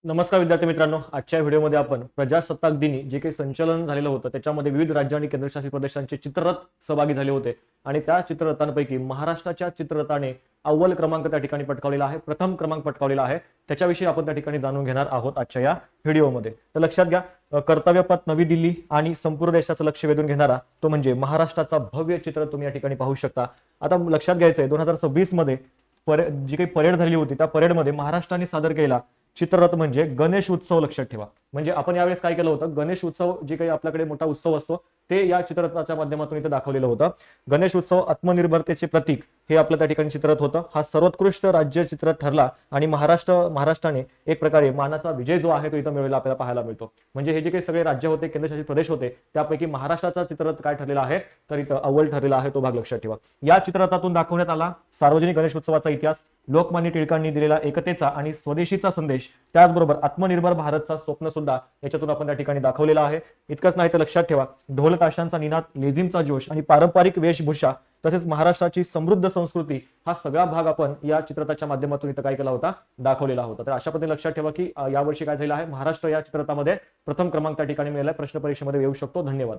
नमस्कार विद्यार्थी मित्रांनो, आजच्या व्हिडिओमध्ये आपण प्रजासत्ताक दिनी जे काही संचलन झालेलं होतं त्याच्यामध्ये विविध राज्य आणि केंद्रशासित प्रदेशांचे चित्ररथ सहभागी झाले होते आणि त्या चित्ररथांपैकी महाराष्ट्राच्या चित्ररथाने अव्वल क्रमांक त्या ठिकाणी पटकावलेला आहे, प्रथम क्रमांक पटकावलेला आहे. त्याच्याविषयी आपण त्या ठिकाणी जाणून घेणार आहोत आजच्या या व्हिडिओमध्ये. तर लक्षात घ्या, कर्तव्यपथ नवी दिल्ली आणि संपूर्ण देशाचं लक्ष वेधून घेणारा तो म्हणजे महाराष्ट्राचा भव्य चित्र तुम्ही या ठिकाणी पाहू शकता. आता लक्षात घ्यायचंय 2026 मध्ये जी काही परेड झाली होती त्या परेडमध्ये महाराष्ट्राने सादर केलेला चित्ररथ म्हणजे गणेश उत्सव. लक्षात ठेवा, म्हणजे आपण यावेळेस काय केलं होतं, गणेश उत्सव जे काही आपल्याकडे मोठा उत्सव असतो ते या चित्ररथाच्या माध्यमातून इथे दाखवलेलं होतं. गणेश उत्सव आत्मनिर्भरतेचे प्रतीक हे आपलं त्या ठिकाणी चित्ररथ होतं. हा सर्वोत्कृष्ट राज्य चित्ररथ ठरला आणि महाराष्ट्राने एक प्रकारे मानाचा विजय जो आहे तो इथं मिळवलेला आपल्याला पाहायला मिळतो. म्हणजे हे जे काही सगळे राज्य होते, केंद्रशासित प्रदेश होते, त्यापैकी महाराष्ट्राचा चित्ररथ काय ठरलेला आहे तर इथं अव्वल ठरलेला आहे, तो भाग लक्षात ठेवा. या चित्ररथातून दाखवण्यात आला सार्वजनिक गणेश उत्सवाचा इतिहास, लोकमान्य टिळकांनी दिलेला एकतेचा आणि स्वदेशीचा संदेश, त्याचबरोबर आत्मनिर्भर भारतचा स्वप्न सुद्धा याच्यातून आपण त्या ठिकाणी दाखवलेला आहे. इतकंच नाही तर लक्षात ठेवा, ढोल ताशांचा निनाद, लेझिमचा जोश आणि पारंपरिक वेशभूषा तसेच महाराष्ट्राची समृद्ध संस्कृती हा सगळा भाग आपण या चित्ररथाच्या माध्यमातून इथं काय केला होता, दाखवलेला होता. तर अशा पद्धतीने लक्षात ठेवा की यावर्षी काय झालेलं आहे, महाराष्ट्र या चित्ररथामध्ये प्रथम क्रमांक त्या ठिकाणी मिळाला. प्रश्न परीक्षेमध्ये येऊ शकतो. धन्यवाद.